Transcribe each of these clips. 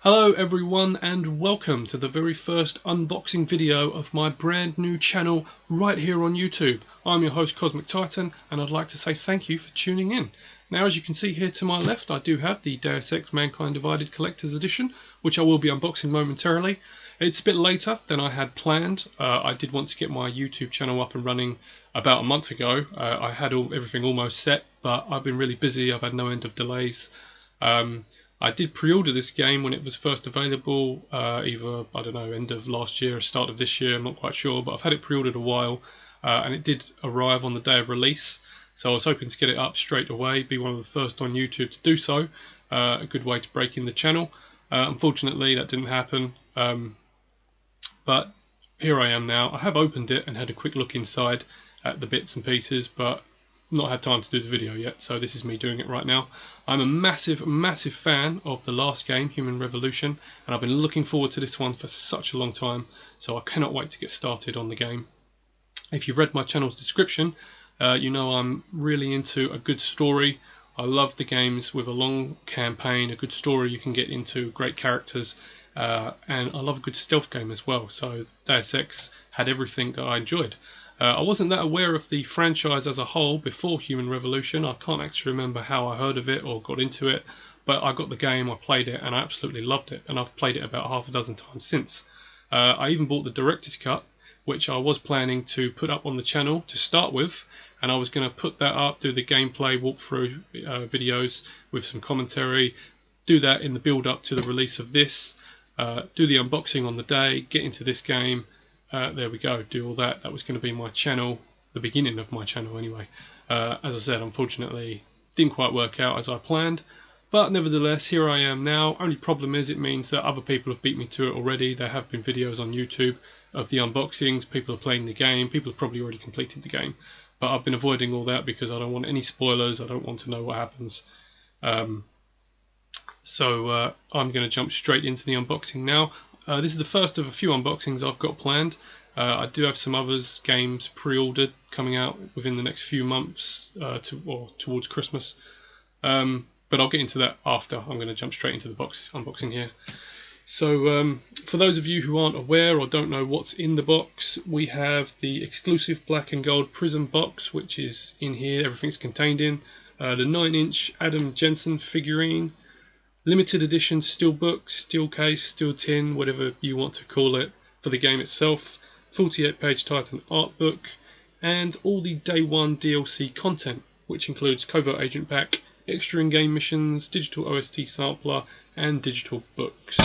Hello everyone and welcome to the very first unboxing video of my brand new channel right here on YouTube. I'm your host Cosmic Titan and I'd like to say thank you for tuning in. Now, as you can see here to my left, I do have the Deus Ex Mankind Divided Collector's Edition, which I will be unboxing momentarily. It's a bit later than I had planned. I did want to get my YouTube channel up and running about a month ago. I had everything almost set, but I've been really busy. I've had no end of delays. I did pre-order this game when it was first available, either, I don't know, end of last year or start of this year, I'm not quite sure, but I've had it pre-ordered a while, and it did arrive on the day of release, so I was hoping to get it up straight away, be one of the first on YouTube to do so, a good way to break in the channel. Unfortunately, that didn't happen, but here I am now. I have opened it and had a quick look inside at the bits and pieces, but not had time to do the video yet, so this is me doing it right now. I'm a massive fan of the last game, Human Revolution, and I've been looking forward to this one for such a long time, so I cannot wait to get started on the game. If you've read my channel's description, you know I'm really into a good story. I love the games with a long campaign, a good story you can get into, great characters, and I love a good stealth game as well, so Deus Ex had everything that I enjoyed. I wasn't that aware of the franchise as a whole before Human Revolution. I can't actually remember how I heard of it or got into it, but I got the game, I played it, and I absolutely loved it, and I've played it about half a dozen times since. I even bought the Director's Cut, which I was planning to put up on the channel to start with, and I was going to put that up, do the gameplay walkthrough videos with some commentary, do that in the build-up to the release of this, do the unboxing on the day, get into this game. There we go, do all that. That was going to be my channel, the beginning of my channel anyway. As I said, unfortunately, didn't quite work out as I planned, but nevertheless, here I am now. Only problem is it means that other people have beat me to it already. There have been videos on YouTube of the unboxings, people are playing the game, people have probably already completed the game, but I've been avoiding all that because I don't want any spoilers, I don't want to know what happens. So I'm going to jump straight into the unboxing now. This is the first of a few unboxings I've got planned. I do have some others, games pre-ordered, coming out within the next few months or towards Christmas. But I'll get into that after. I'm going to jump straight into the unboxing here. So for those of you who aren't aware or don't know what's in the box, we have the exclusive black and gold Prism box, which is in here, everything's contained in. The 9-inch Adam Jensen figurine, limited edition steel book, steel case, steel tin, whatever you want to call it, for the game itself, 48-page Titan art book, and all the day one DLC content, which includes covert agent pack, extra in-game missions, digital OST sampler, and digital books.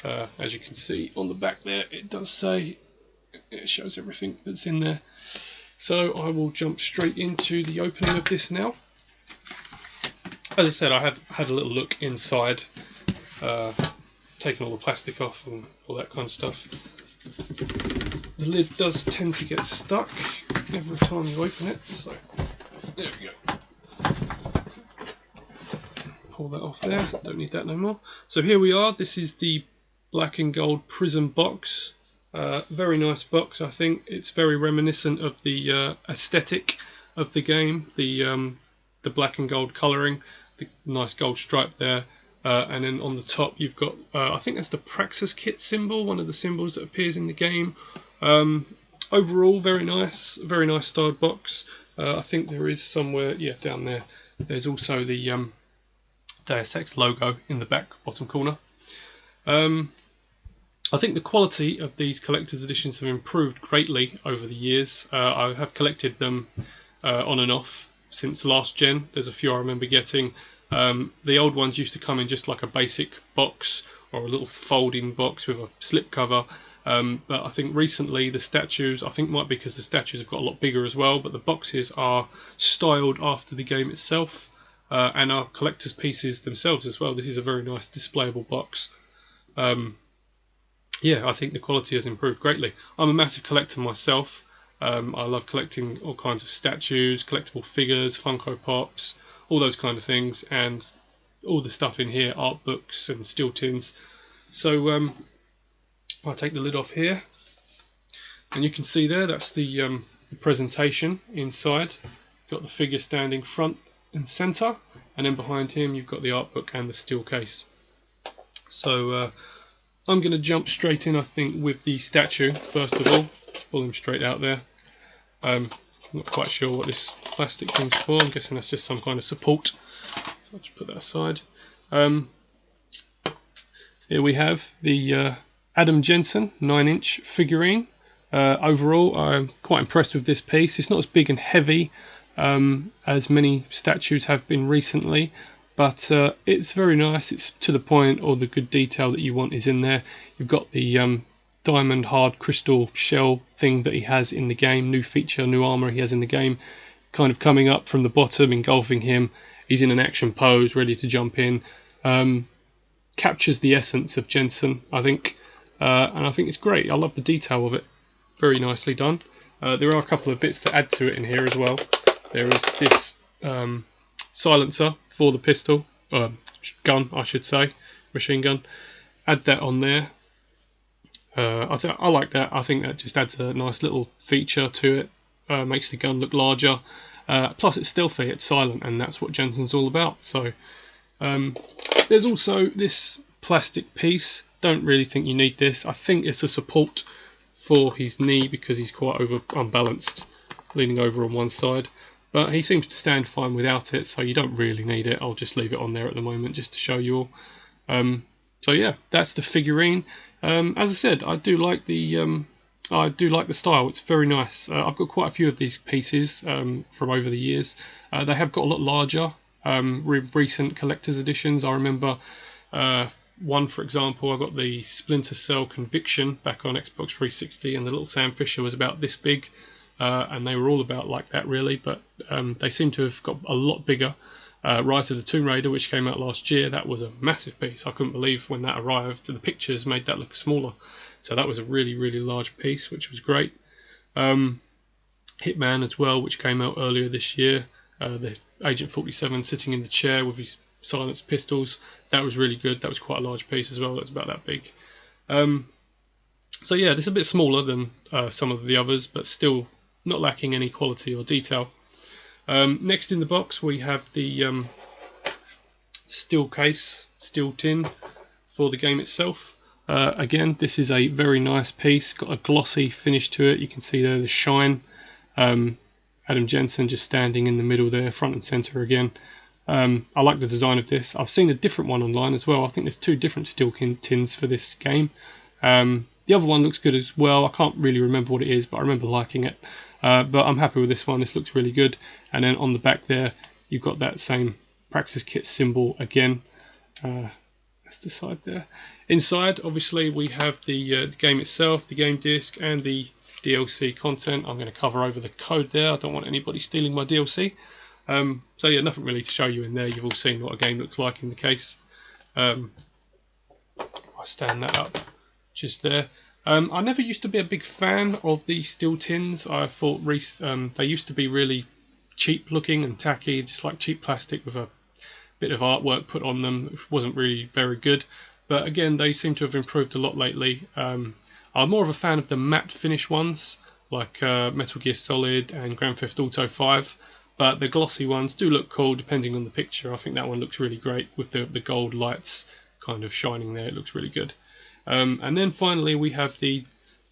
As you can see on the back there, it does say, it shows everything that's in there. So I will jump straight into the opening of this now. As I said, I have had a little look inside, taken all the plastic off and all that kind of stuff. The lid does tend to get stuck every time you open it, so there we go. Pull that off there, don't need that no more. So here we are, this is the black and gold Prism box. Very nice box, I think. It's very reminiscent of the aesthetic of the game, the black and gold colouring. The nice gold stripe there, and then on the top you've got, I think that's the Praxis kit symbol, one of the symbols that appears in the game. Overall, very nice styled box. I think there is somewhere, yeah, down there, there's also the Deus Ex logo in the back bottom corner. I think the quality of these collector's editions have improved greatly over the years. I have collected them on and off since last gen. There's a few I remember getting. The old ones used to come in just like a basic box or a little folding box with a slip cover, but I think recently the statues, I think might be because the statues have got a lot bigger as well, but the boxes are styled after the game itself, and are collector's pieces themselves as well. This is a very nice displayable box. Yeah, I think the quality has improved greatly. I'm a massive collector myself. I love collecting all kinds of statues, collectible figures, Funko Pops, all those kind of things, and all the stuff in here, art books and steel tins. So I'll take the lid off here, and you can see there, that's the presentation inside. Got the figure standing front and centre, and then behind him you've got the art book and the steel case. So I'm going to jump straight in, I think, with the statue first of all. Pull him straight out there. I'm not quite sure what this plastic thing's for. I'm guessing that's just some kind of support. So I'll just put that aside. Here we have the Adam Jensen 9-inch figurine. Overall, I'm quite impressed with this piece. It's not as big and heavy as many statues have been recently, but it's very nice. It's to the point. All the good detail that you want is in there. You've got the diamond hard crystal shell thing that he has in the game, new feature, new armor he has in the game, kind of coming up from the bottom, engulfing him. He's in an action pose, ready to jump in. Captures the essence of Jensen, I think, and I think it's great. I love the detail of it. Very nicely done. There are a couple of bits to add to it in here as well. There is this silencer for the pistol, gun, I should say, machine gun. Add that on there. I like that. I think that just adds a nice little feature to it. Makes the gun look larger. Plus, it's stealthy. It's silent, and that's what Jensen's all about. So. There's also this plastic piece. Don't really think you need this. I think it's a support for his knee because he's quite unbalanced, leaning over on one side. But he seems to stand fine without it, so you don't really need it. I'll just leave it on there at the moment just to show you all. So yeah, that's the figurine. As I said, I do like the style. It's very nice. I've got quite a few of these pieces from over the years. They have got a lot larger. Recent collector's editions. I remember one, for example, I got the Splinter Cell Conviction back on Xbox 360, and the little Sam Fisher was about this big, and they were all about like that really, but they seem to have got a lot bigger. Rise of the Tomb Raider, which came out last year, that was a massive piece. I couldn't believe when that arrived. The pictures made that look smaller, so that was a really, really large piece, which was great. Hitman as well, which came out earlier this year. The Agent 47 sitting in the chair with his silenced pistols. That was really good. That was quite a large piece as well. That's about that big. So yeah, this is a bit smaller than some of the others, but still not lacking any quality or detail. Next in the box we have the steel case, steel tin for the game itself. Again, this is a very nice piece. Got a glossy finish to it. You can see there the shine. Adam Jensen just standing in the middle there, front and center again. I like the design of this. I've seen a different one online as well. I think there's two different steel tins for this game. The other one looks good as well. I can't really remember what it is, but I remember liking it. But I'm happy with this one. This looks really good. And then on the back there, you've got that same Praxis Kit symbol again. That's the side there. Inside, obviously, we have the game itself, the game disc, and the DLC content. I'm going to cover over the code there. I don't want anybody stealing my DLC. So yeah, nothing really to show you in there. You've all seen what a game looks like in the case. I stand that up just there. I never used to be a big fan of the steel tins. I thought they used to be really cheap looking and tacky, just like cheap plastic with a bit of artwork put on them. It wasn't really very good. But again, they seem to have improved a lot lately. I'm more of a fan of the matte finish ones, like Metal Gear Solid and Grand Theft Auto 5. But the glossy ones do look cool depending on the picture. I think that one looks really great with the gold lights kind of shining there. It looks really good. And then finally we have the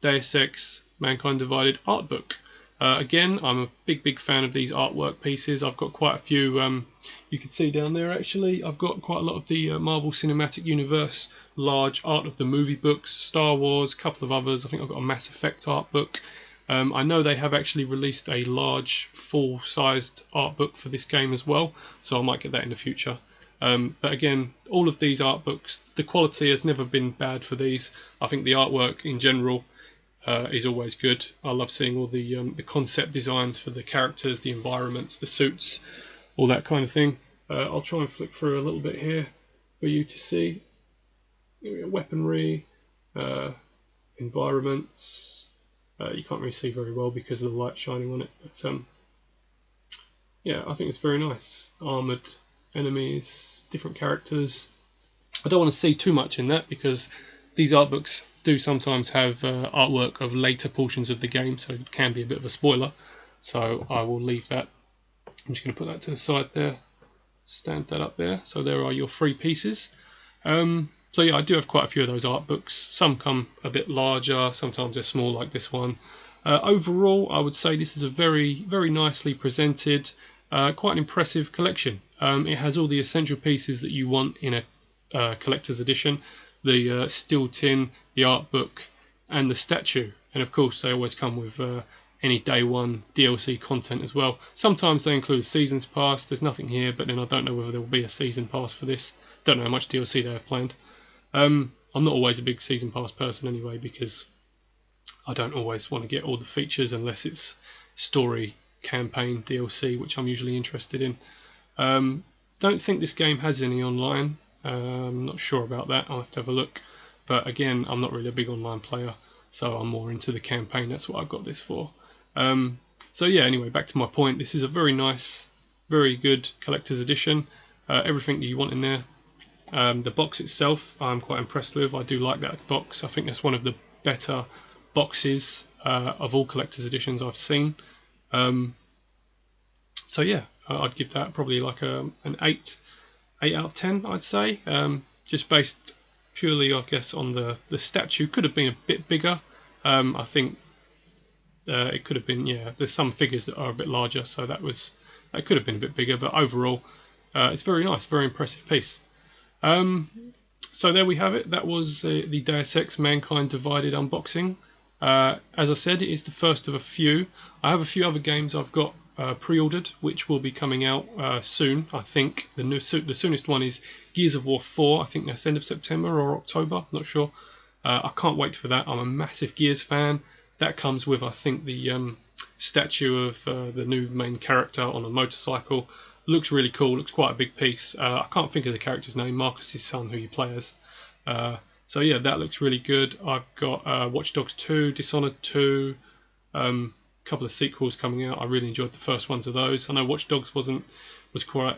Deus Ex Mankind Divided art book. Again, I'm a big fan of these artwork pieces. I've got quite a few, you can see down there actually, I've got quite a lot of the Marvel Cinematic Universe large art of the movie books, Star Wars, a couple of others. I think I've got a Mass Effect art book. I know they have actually released a large full-sized art book for this game as well, so I might get that in the future. But again, all of these art books, the quality has never been bad for these. I think the artwork in general is always good. I love seeing all the concept designs for the characters, the environments, the suits, all that kind of thing. I'll try and flick through a little bit here for you to see. Weaponry, environments. You can't really see very well because of the light shining on it, but yeah, I think it's very nice. Armoured enemies, different characters. I don't want to see too much in that because these art books do sometimes have artwork of later portions of the game, so it can be a bit of a spoiler. So I will leave that. I'm just going to put that to the side there, stand that up there. So there are your three pieces. So yeah, I do have quite a few of those art books. Some come a bit larger, sometimes they're small like this one. Overall, I would say this is a very, very nicely presented, quite an impressive collection. It has all the essential pieces that you want in a collector's edition. The steel tin, the art book, and the statue. And of course, they always come with any day one DLC content as well. Sometimes they include seasons pass. There's nothing here, but then I don't know whether there will be a season pass for this. Don't know how much DLC they have planned. I'm not always a big season pass person anyway, because I don't always want to get all the features unless it's story, campaign, DLC, which I'm usually interested in. Don't think this game has any online. Not sure about that. I'll have to have a look. But again, I'm not really a big online player, so I'm more into the campaign. That's what I've got this for. So yeah, anyway, back to my point. This is a very nice, very good collector's edition. Everything that you want in there. The box itself, I'm quite impressed with. I do like that box. I think that's one of the better boxes of all collector's editions I've seen. So yeah, I'd give that probably like an 8 out of 10, I'd say. Just based purely, I guess, on the statue. Could have been a bit bigger. I think it could have been, yeah, there's some figures that are a bit larger, so that could have been a bit bigger, but overall it's very nice, very impressive piece. So there we have it. That was the Deus Ex Mankind Divided unboxing. As I said, it is the first of a few. I have a few other games I've got pre-ordered, which will be coming out soon. I think the soonest one is Gears of War 4. I think that's end of September or October. I'm not sure. I can't wait for that. I'm a massive Gears fan. That comes with, I think, the statue of the new main character on a motorcycle. Looks really cool. Looks quite a big piece. I can't think of the character's name. Marcus's son, who you play as. So yeah, that looks really good. I've got Watch Dogs 2, Dishonored 2, a couple of sequels coming out. I really enjoyed the first ones of those. I know Watch Dogs was quite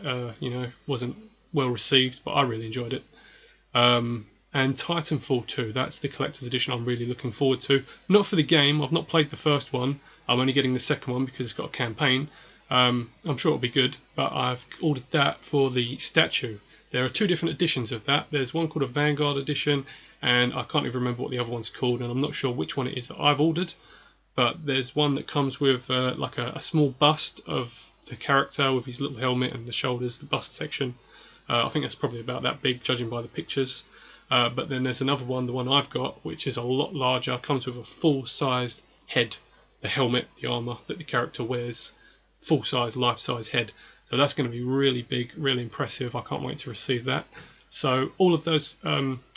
wasn't well received, but I really enjoyed it. And Titanfall 2, that's the collector's edition I'm really looking forward to. Not for the game. I've not played the first one. I'm only getting the second one because it's got a campaign. I'm sure it'll be good, but I've ordered that for the statue. There are two different editions of that. There's one called a Vanguard edition, and I can't even remember what the other one's called, and I'm not sure which one it is that I've ordered. But there's one that comes with like a small bust of the character with his little helmet and the shoulders, the bust section. I think that's probably about that big, judging by the pictures. But then there's another one, the one I've got, which is a lot larger, comes with a full-sized head, the helmet, the armour that the character wears, full-size, life-size head. So that's going to be really big, really impressive. I can't wait to receive that. So all of those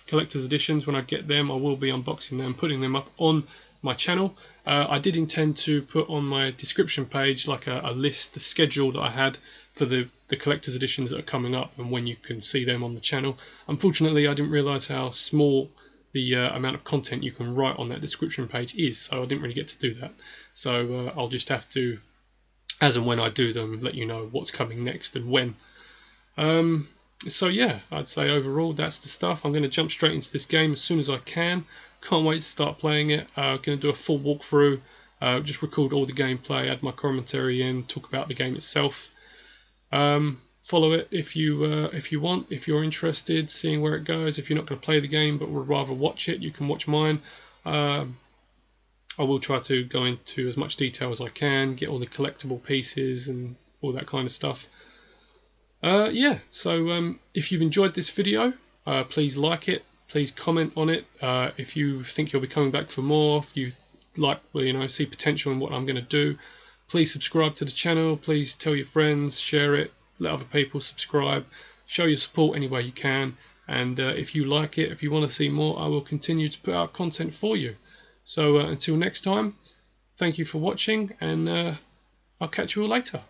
collector's editions, when I get them, I will be unboxing them, putting them up on my channel. I did intend to put on my description page like a list, the schedule that I had for the collector's editions that are coming up and when you can see them on the channel. Unfortunately, I didn't realise how small the amount of content you can write on that description page is, so I didn't really get to do that. So I'll just have to, as and when I do them, let you know what's coming next and when. So yeah, I'd say overall that's the stuff. I'm going to jump straight into this game as soon as I can. Can't wait to start playing it. I'm going to do a full walkthrough, just record all the gameplay, add my commentary in, talk about the game itself. Follow it if you want, if you're interested, seeing where it goes. If you're not going to play the game but would rather watch it, you can watch mine. I will try to go into as much detail as I can, get all the collectible pieces and all that kind of stuff. Yeah, so if you've enjoyed this video, please like it, please comment on it. If you think you'll be coming back for more, if you like, see potential in what I'm going to do, please subscribe to the channel, please tell your friends, share it, let other people subscribe, show your support any way you can, and if you like it, if you want to see more, I will continue to put out content for you. So until next time, thank you for watching, and I'll catch you all later.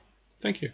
Thank you.